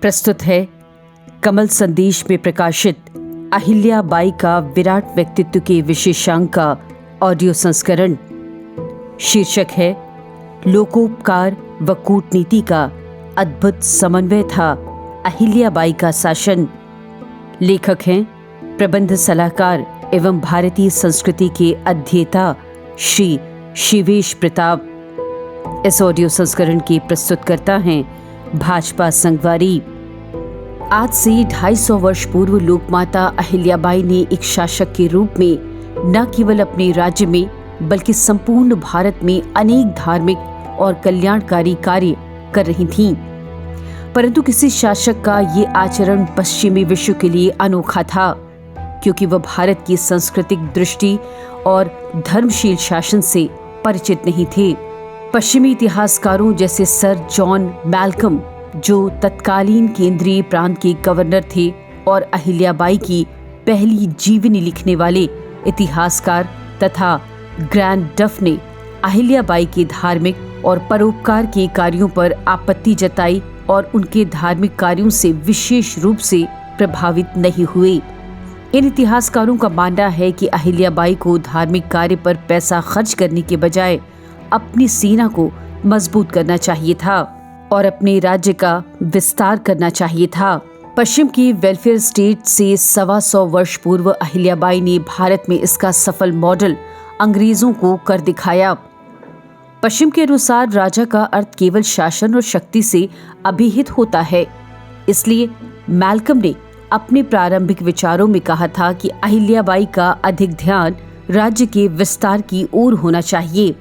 प्रस्तुत है कमल संदेश में प्रकाशित अहिल्या बाई का विराट व्यक्तित्व के विशेषांक का ऑडियो संस्करण। शीर्षक है लोकोपकार व कूटनीति का अद्भुत समन्वय था अहिल्या बाई का शासन। लेखक हैं प्रबंध सलाहकार एवं भारतीय संस्कृति के अध्येता श्री शिवेश प्रताप। इस ऑडियो संस्करण के प्रस्तुतकर्ता हैं भाजपा संगवारी। आज से 250 वर्ष पूर्व लोकमाता अहिल्याबाई ने एक शासक के रूप में न केवल अपने राज्य में बल्कि संपूर्ण भारत में अनेक धार्मिक और कल्याणकारी कार्य कर रही थीं। परंतु किसी शासक का ये आचरण पश्चिमी विश्व के लिए अनोखा था, क्योंकि वह भारत की सांस्कृतिक दृष्टि और धर्मशील शासन से परिचित नहीं थे। पश्चिमी इतिहासकारों जैसे सर जॉन मैल्कम, जो तत्कालीन केंद्रीय प्रांत के गवर्नर थे और अहिल्याबाई की पहली जीवनी लिखने वाले इतिहासकार तथा ग्रैंड डफ ने अहिल्याबाई के धार्मिक और परोपकार के कार्यों पर आपत्ति जताई और उनके धार्मिक कार्यों से विशेष रूप से प्रभावित नहीं हुए। इन इतिहासकारों का मानना है कि अहिल्याबाई को धार्मिक कार्य पर पैसा खर्च करने के बजाय अपनी सेना को मजबूत करना चाहिए था और अपने राज्य का विस्तार करना चाहिए था। पश्चिम की वेलफेयर स्टेट से 125 वर्ष पूर्व अहिल्याबाई ने भारत में इसका सफल मॉडल अंग्रेजों को कर दिखाया। पश्चिम के अनुसार राजा का अर्थ केवल शासन और शक्ति से अभिहित होता है। इसलिए मैल्कम ने अपने प्रारंभिक विचारों में कहा था कि अहिल्याबाई का अधिक ध्यान राज्य के विस्तार की ओर होना चाहिए।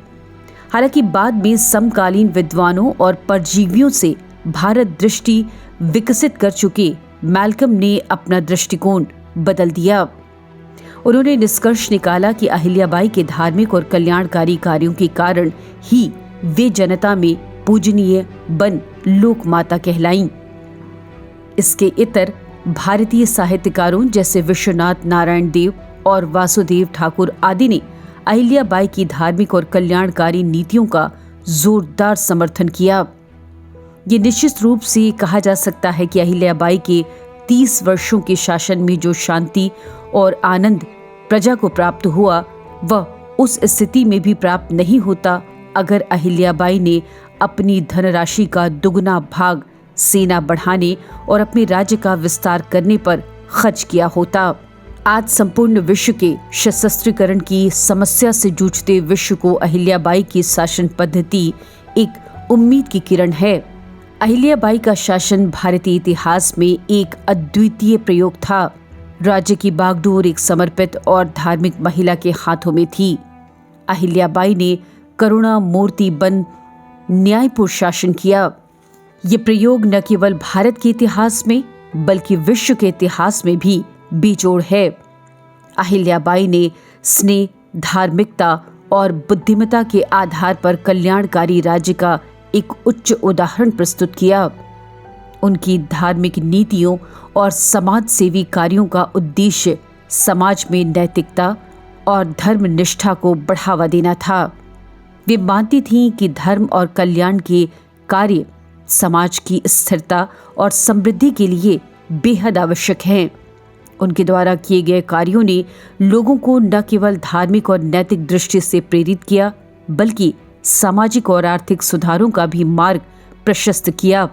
हालांकि बाद में समकालीन विद्वानों और परजीवियों से भारत दृष्टि विकसित कर चुके मैल्कम ने अपना दृष्टिकोण बदल दिया। उन्होंने निष्कर्ष निकाला कि अहिल्याबाई के धार्मिक और कल्याणकारी कार्यों के कारण ही वे जनता में पूजनीय बन लोकमाता कहलाईं। इसके इतर भारतीय साहित्यकारों जैसे विश्वनाथ नारायण देव और वासुदेव ठाकुर आदि ने अहिल्याबाई की धार्मिक और कल्याणकारी नीतियों का जोरदार समर्थन किया। ये निश्चित रूप से कहा जा सकता है कि अहिल्याबाई के 30 वर्षों के शासन में जो शांति और आनंद प्रजा को प्राप्त हुआ, वह उस स्थिति में भी प्राप्त नहीं होता अगर अहिल्याबाई ने अपनी धनराशि का दुगना भाग सेना बढ़ाने और अपने राज्य का विस्तार करने पर खर्च किया होता। आज संपूर्ण विश्व के सशस्त्रीकरण की समस्या से जूझते विश्व को अहिल्याबाई की शासन पद्धति एक उम्मीद की किरण है। अहिल्याबाई का शासन भारतीय इतिहास में एक अद्वितीय प्रयोग था। राज्य की बागडोर एक समर्पित और धार्मिक महिला के हाथों में थी। अहिल्याबाई ने करुणा मूर्ति बन न्यायपूर्ण शासन किया। ये प्रयोग न केवल भारत के इतिहास में बल्कि विश्व के इतिहास में भी बेजोड़ है। अहिल्याबाई ने स्नेह, धार्मिकता और बुद्धिमत्ता के आधार पर कल्याणकारी राज्य का एक उच्च उदाहरण प्रस्तुत किया। उनकी धार्मिक नीतियों और समाज सेवी कार्यों का उद्देश्य समाज में नैतिकता और धर्मनिष्ठा को बढ़ावा देना था। वे मानती थीं कि धर्म और कल्याण के कार्य समाज की स्थिरता और समृद्धि के लिए बेहद आवश्यक हैं। उनके द्वारा किए गए कार्यों ने लोगों को न केवल धार्मिक और नैतिक दृष्टि से प्रेरित किया, बल्कि सामाजिक और आर्थिक सुधारों का भी मार्ग प्रशस्त किया।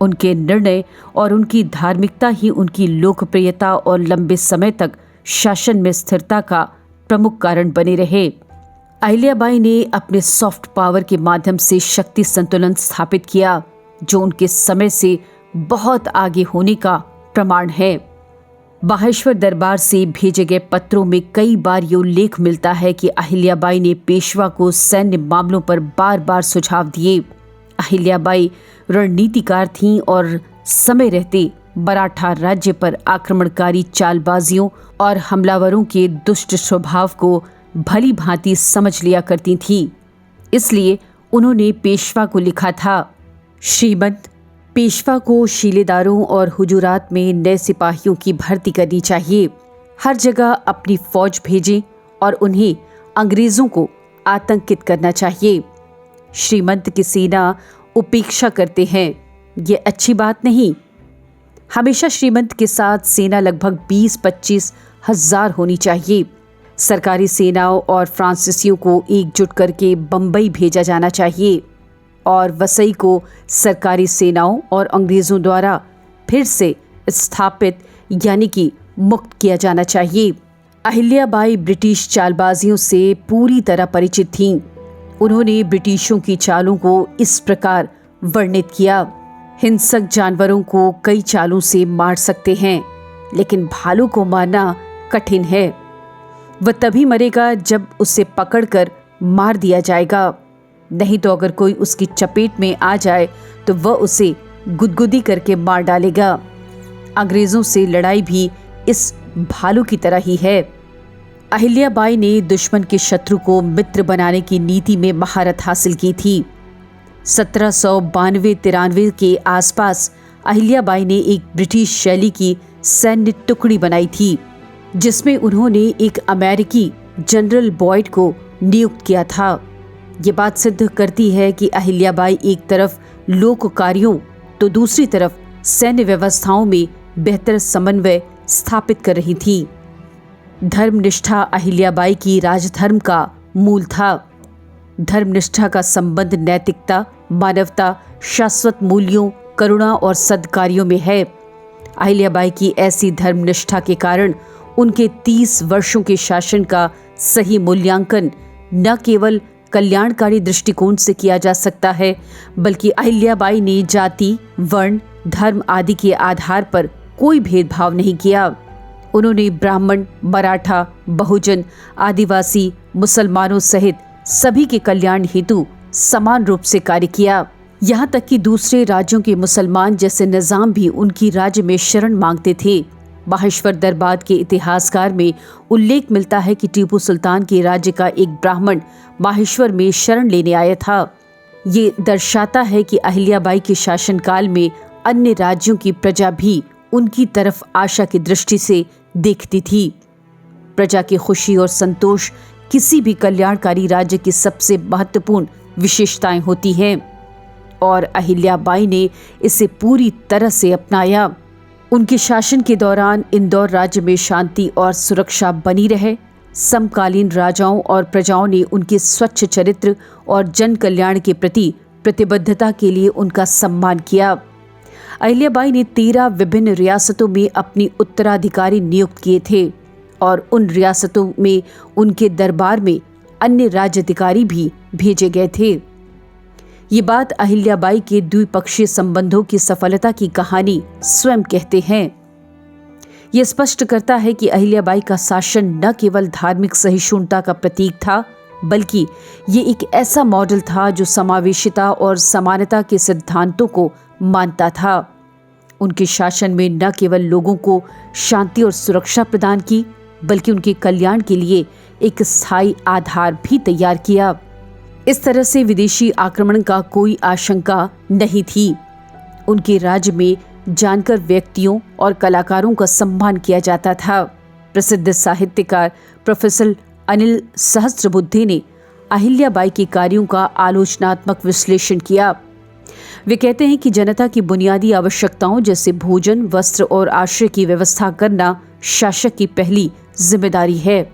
उनके निर्णय और उनकी धार्मिकता ही उनकी लोकप्रियता और लंबे समय तक शासन में स्थिरता का प्रमुख कारण बने रहे। अहिल्याबाई ने अपने सॉफ्ट पावर के माध्यम से शक्ति संतुलन स्थापित किया, जो उनके समय से बहुत आगे होने का प्रमाण है। बाहेश्वर दरबार से भेजे गए पत्रों में कई बार ये उल्लेख मिलता है कि अहिल्याबाई ने पेशवा को सैन्य मामलों पर बार बार सुझाव दिए। अहिल्याबाई रणनीतिकार थीं और समय रहते मराठा राज्य पर आक्रमणकारी चालबाजियों और हमलावरों के दुष्ट स्वभाव को भली भांति समझ लिया करती थीं। इसलिए उन्होंने पेशवा को लिखा था, श्रीमंत पेशवा को शीलेदारों और हुजूरात में नए सिपाहियों की भर्ती करनी चाहिए। हर जगह अपनी फौज भेजें और उन्हें अंग्रेजों को आतंकित करना चाहिए। श्रीमंत की सेना उपेक्षा करते हैं, ये अच्छी बात नहीं। हमेशा श्रीमंत के साथ सेना लगभग 20-25 हजार होनी चाहिए। सरकारी सेनाओं और फ्रांसीसियों को एकजुट करके बंबई भेजा जाना चाहिए और वसई को सरकारी सेनाओं और अंग्रेज़ों द्वारा फिर से स्थापित यानी कि मुक्त किया जाना चाहिए। अहिल्याबाई ब्रिटिश चालबाजियों से पूरी तरह परिचित थीं। उन्होंने ब्रिटिशों की चालों को इस प्रकार वर्णित किया, हिंसक जानवरों को कई चालों से मार सकते हैं, लेकिन भालू को मारना कठिन है। वह तभी मरेगा जब उसे पकड़कर मार दिया जाएगा, नहीं तो अगर कोई उसकी चपेट में आ जाए तो वह उसे गुदगुदी करके मार डालेगा। अंग्रेजों से लड़ाई भी इस भालू की तरह ही है। अहिल्याबाई ने दुश्मन के शत्रु को मित्र बनाने की नीति में महारत हासिल की थी। 1792-93 के आसपास अहिल्याबाई ने एक ब्रिटिश शैली की सैन्य टुकड़ी बनाई थी, जिसमें उन्होंने एक अमेरिकी जनरल बॉयड को नियुक्त किया था। ये बात सिद्ध करती है कि अहिल्याबाई एक तरफ लोक कार्यों तो दूसरी तरफ सैन्य व्यवस्थाओं में बेहतर समन्वय स्थापित कर रही थी। धर्मनिष्ठा अहिल्याबाई की राजधर्म का मूल था। धर्मनिष्ठा का संबंध नैतिकता, मानवता, शाश्वत मूल्यों, करुणा और सद्कार्यों में है। अहिल्याबाई की ऐसी धर्मनिष्ठा के कारण उनके 30 वर्षों के शासन का सही मूल्यांकन न केवल कल्याणकारी दृष्टिकोण से किया जा सकता है, बल्कि अहिल्याबाई ने जाति, वर्ण, धर्म आदि के आधार पर कोई भेदभाव नहीं किया। उन्होंने ब्राह्मण, मराठा, बहुजन, आदिवासी, मुसलमानों सहित सभी के कल्याण हेतु समान रूप से कार्य किया। यहाँ तक कि दूसरे राज्यों के मुसलमान जैसे निजाम भी उनकी राज्य में शरण मांगते थे। माहेश्वर दरबार के इतिहासकार में उल्लेख मिलता है कि टीपू सुल्तान के राज्य का एक ब्राह्मण माहेश्वर में शरण लेने आया था। ये दर्शाता है कि अहिल्याबाई के शासनकाल में अन्य राज्यों की प्रजा भी उनकी तरफ आशा की दृष्टि से देखती थी। प्रजा की खुशी और संतोष किसी भी कल्याणकारी राज्य की सबसे महत्वपूर्ण विशेषताएं होती हैं और अहिल्याबाई ने इसे पूरी तरह से अपनाया। उनके शासन के दौरान इंदौर राज्य में शांति और सुरक्षा बनी रहे। समकालीन राजाओं और प्रजाओं ने उनके स्वच्छ चरित्र और जन कल्याण के प्रति प्रतिबद्धता के लिए उनका सम्मान किया। अहिल्याबाई ने 13 विभिन्न रियासतों में अपनी उत्तराधिकारी नियुक्त किए थे और उन रियासतों में उनके दरबार में अन्य राज्याधिकारी भी भेजे गए थे। ये बात अहिल्याबाई के द्विपक्षीय संबंधों की सफलता की कहानी स्वयं कहते हैं। यह स्पष्ट करता है कि अहिल्याबाई का शासन न केवल धार्मिक सहिष्णुता का प्रतीक था, बल्कि ये एक ऐसा मॉडल था जो समावेशिता और समानता के सिद्धांतों को मानता था। उनके शासन में न केवल लोगों को शांति और सुरक्षा प्रदान की, बल्कि उनके कल्याण के लिए एक स्थायी आधार भी तैयार किया। इस तरह से विदेशी आक्रमण का कोई आशंका नहीं थी। उनके राज्य में जानकर व्यक्तियों और कलाकारों का सम्मान किया जाता था। प्रसिद्ध साहित्यकार प्रोफेसर अनिल सहस्त्रबुद्धे ने अहिल्याबाई के कार्यों का आलोचनात्मक विश्लेषण किया। वे कहते हैं कि जनता की बुनियादी आवश्यकताओं जैसे भोजन, वस्त्र और आश्रय की व्यवस्था करना शासक की पहली जिम्मेदारी है।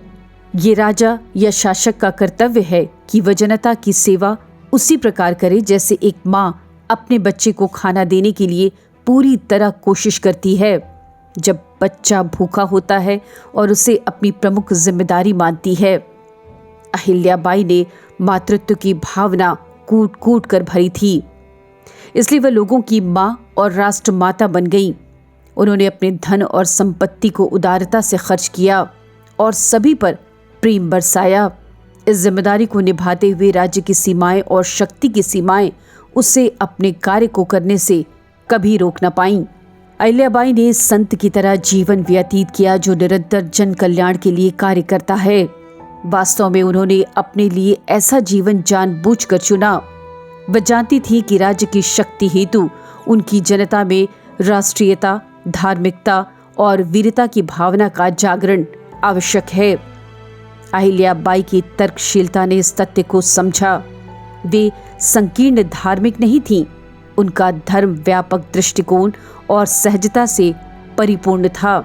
ये राजा या शासक का कर्तव्य है कि वह जनता की सेवा उसी प्रकार करे जैसे एक माँ अपने बच्चे को खाना देने के लिए पूरी तरह कोशिश करती है जब बच्चा भूखा होता है और उसे अपनी प्रमुख जिम्मेदारी मानती है। अहिल्याबाई ने मातृत्व की भावना कूट कूट कर भरी थी, इसलिए वह लोगों की माँ और राष्ट्रमाता बन गई। उन्होंने अपने धन और संपत्ति को उदारता से खर्च किया और सभी पर प्रेम बरसाया। इस जिम्मेदारी को निभाते हुए राज्य की सीमाएं और शक्ति की सीमाएं उसे अपने कार्य को करने से कभी रोक न पाईं। अहिल्याबाई ने संत की तरह जीवन व्यतीत किया जो निरंतर जन कल्याण के लिए कार्य करता है। वास्तव में उन्होंने अपने लिए ऐसा जीवन जानबूझकर चुना। वह जानती थी कि राज्य की शक्ति हेतु उनकी जनता में राष्ट्रीयता, धार्मिकता और वीरता की भावना का जागरण आवश्यक है। अहिल्याबाई की तर्कशीलता ने इस तथ्य को समझा। वे संकीर्ण धार्मिक नहीं थीं, उनका धर्म व्यापक दृष्टिकोण और सहजता से परिपूर्ण था।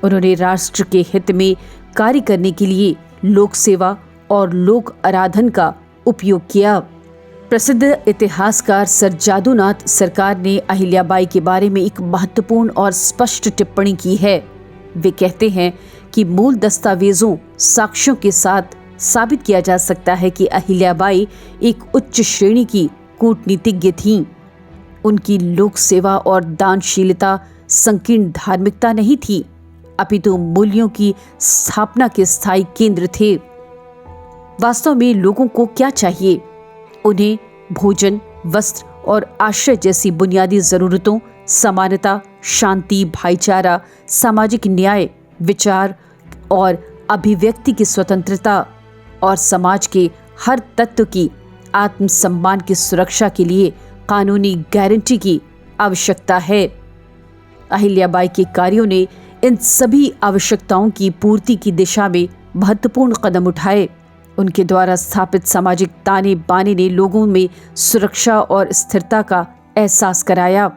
उन्होंने राष्ट्र के हित में कार्य करने के लिए लोक सेवा और लोक आराधन का उपयोग किया। प्रसिद्ध इतिहासकार सर जादूनाथ सरकार ने अहिल्याबाई के बारे में एक महत्वपूर्ण और स्पष्ट टिप्पणी की है। वे कहते हैं कि मूल दस्तावेजों साक्ष्यों के साथ साबित किया जा सकता है कि अहिल्याबाई एक उच्च श्रेणी की कूटनीतिज्ञ थीं। उनकी लोक सेवा और दानशीलता संकीर्ण धार्मिकता नहीं थी, अपितु मूल्यों की स्थापना के स्थायी केंद्र थे। वास्तव में लोगों को क्या चाहिए? उन्हें भोजन, वस्त्र और आश्रय जैसी बुनियादी जरूरतों, समानता, शांति, भाईचारा, सामाजिक न्याय, विचार और अभिव्यक्ति की स्वतंत्रता और समाज के हर तत्व की आत्मसम्मान की सुरक्षा के लिए कानूनी गारंटी की आवश्यकता है। अहिल्याबाई के कार्यों ने इन सभी आवश्यकताओं की पूर्ति की दिशा में महत्वपूर्ण कदम उठाए। उनके द्वारा स्थापित सामाजिक ताने बाने ने लोगों में सुरक्षा और स्थिरता का एहसास कराया,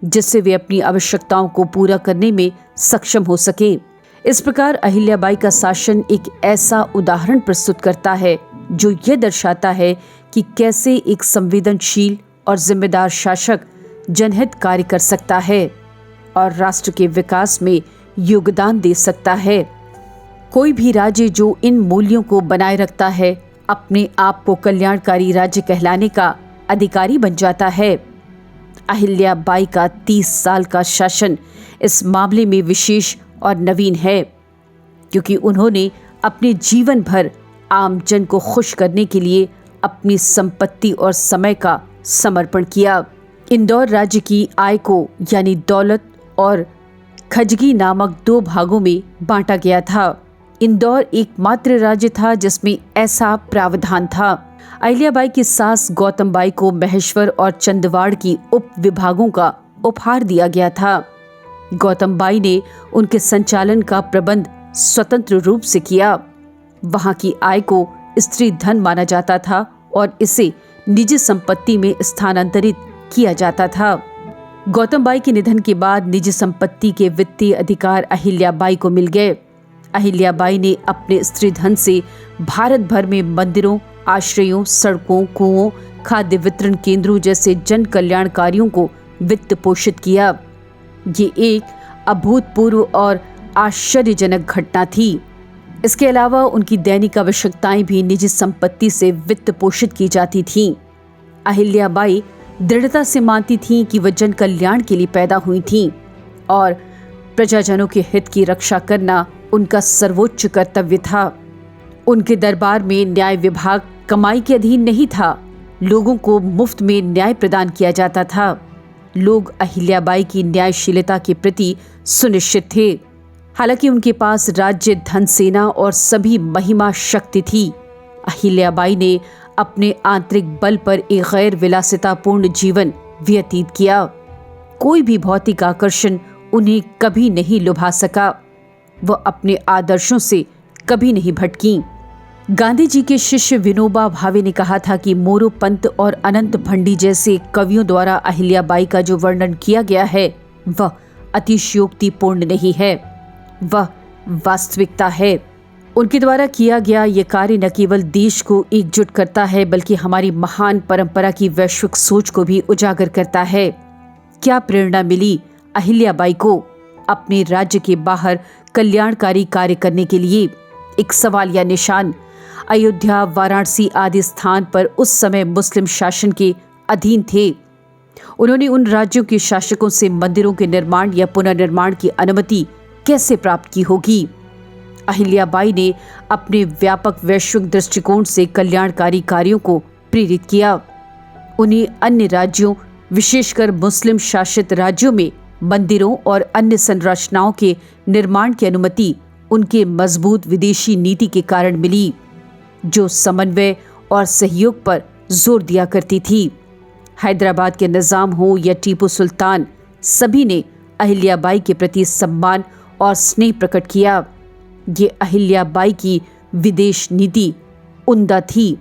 जिससे वे अपनी आवश्यकताओं को पूरा करने में सक्षम हो सके। इस प्रकार अहिल्याबाई का शासन एक ऐसा उदाहरण प्रस्तुत करता है जो यह दर्शाता है कि कैसे एक संवेदनशील और जिम्मेदार शासक जनहित कार्य कर सकता है और राष्ट्र के विकास में योगदान दे सकता है। कोई भी राज्य जो इन मूल्यों को बनाए रखता है अपने आप को कल्याणकारी राज्य कहलाने का अधिकारी बन जाता है। अहिल्याबाई का 30 साल का शासन इस मामले में विशेष और नवीन है, क्योंकि उन्होंने अपने जीवन भर आम जन को खुश करने के लिए अपनी संपत्ति और समय का समर्पण किया। इंदौर राज्य की आय को यानी दौलत और खजगी नामक 2 भागों में बांटा गया था। इंदौर एकमात्र राज्य था जिसमें ऐसा प्रावधान था। अहिल्याबाई की सास गौतमबाई को महेश्वर और चंदवाड़ की उप विभागों का उपहार दिया गया था। गौतमबाई ने उनके संचालन का प्रबंध स्वतंत्र रूप से किया। वहां की आय को स्त्री धन माना जाता था और इसे निजी संपत्ति में स्थानांतरित किया जाता था। गौतमबाई के निधन के बाद निजी संपत्ति के वित्तीय अधिकार अहिल्याबाई को मिल गए। अहिल्याबाई ने अपने स्त्री धन से भारत भर में मंदिरों, आश्रयों, सड़कों, कुओं, खाद्य वितरण केंद्रों जैसे जन कल्याण कार्यों को वित्त पोषित किया। ये एक अभूतपूर्व और आश्चर्यजनक घटना थी। इसके अलावा उनकी दैनिक आवश्यकताएं भी निजी संपत्ति से वित्त पोषित की जाती थीं। अहिल्याबाई दृढ़ता से मानती थीं कि वह जन कल्याण के लिए पैदा हुई थीं और प्रजाजनों के हित की रक्षा करना उनका सर्वोच्च कर्तव्य था। उनके दरबार में न्याय विभाग कमाई के अधीन नहीं था। लोगों को मुफ्त में न्याय प्रदान किया जाता था। लोग अहिल्याबाई की न्यायशीलता के प्रति सुनिश्चित थे। हालांकि उनके पास राज्य, धन, सेना और सभी महिमा शक्ति थी, अहिल्याबाई ने अपने आंतरिक बल पर एक गैर विलासितापूर्ण जीवन व्यतीत किया। कोई भी भौतिक आकर्षण उन्हें कभी नहीं लुभा सका। वह अपने आदर्शों से कभी नहीं भटकी। गांधी जी के शिष्य विनोबा भावे ने कहा था कि मोरोपंत और अनंत भंडी जैसे कवियों द्वारा अहिल्याबाई का जो वर्णन किया गया है वह अतिशयोक्तिपूर्ण नहीं है, वह वास्तविकता है। उनके द्वारा किया गया ये कार्य न केवल देश को एकजुट करता है बल्कि हमारी महान परंपरा की वैश्विक सोच को भी उजागर करता है। क्या प्रेरणा मिली अहिल्याबाई को अपने राज्य के बाहर कल्याणकारी कार्य करने के लिए? एक सवाल या निशान। अयोध्या, वाराणसी आदि स्थान पर उस समय मुस्लिम शासन के अधीन थे। उन्होंने उन राज्यों के शासकों से मंदिरों के निर्माण या पुनर्निर्माण की अनुमति कैसे प्राप्त की होगी? अहिल्याबाई ने अपने व्यापक वैश्विक दृष्टिकोण से कल्याणकारी कार्यों को प्रेरित किया। उन्हें अन्य राज्यों, विशेषकर मुस्लिम शासित राज्यों में मंदिरों और अन्य संरचनाओं के निर्माण की अनुमति उनके मजबूत विदेशी नीति के कारण मिली, जो समन्वय और सहयोग पर जोर दिया करती थी। हैदराबाद के निजाम हो या टीपू सुल्तान, सभी ने अहिल्याबाई के प्रति सम्मान और स्नेह प्रकट किया। ये अहिल्याबाई की विदेश नीति उम्दा थी।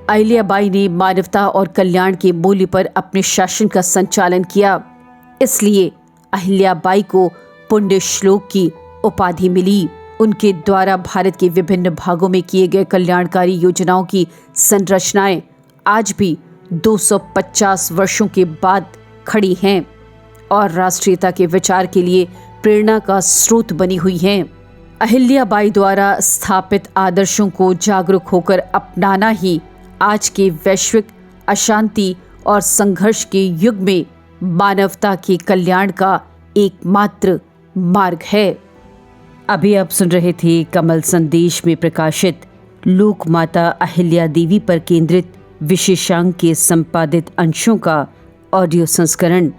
अहिल्याबाई ने मानवता और कल्याण के मूल्य पर अपने शासन का संचालन किया। इसलिए अहिल्याबाई को पुण्य श्लोक की उपाधि मिली। उनके द्वारा भारत के विभिन्न भागों में किए गए कल्याणकारी योजनाओं की संरचनाएं आज भी 250 वर्षों के बाद खड़ी हैं और राष्ट्रीयता के विचार के लिए प्रेरणा का स्रोत बनी हुई हैं। अहिल्याबाई द्वारा स्थापित आदर्शों को जागरूक होकर अपनाना ही आज के वैश्विक अशांति और संघर्ष के युग में मानवता के कल्याण का एकमात्र मार्ग है। अभी आप सुन रहे थे कमल संदेश में प्रकाशित लोक माता अहिल्या देवी पर केंद्रित विशेषांक के संपादित अंशों का ऑडियो संस्करण।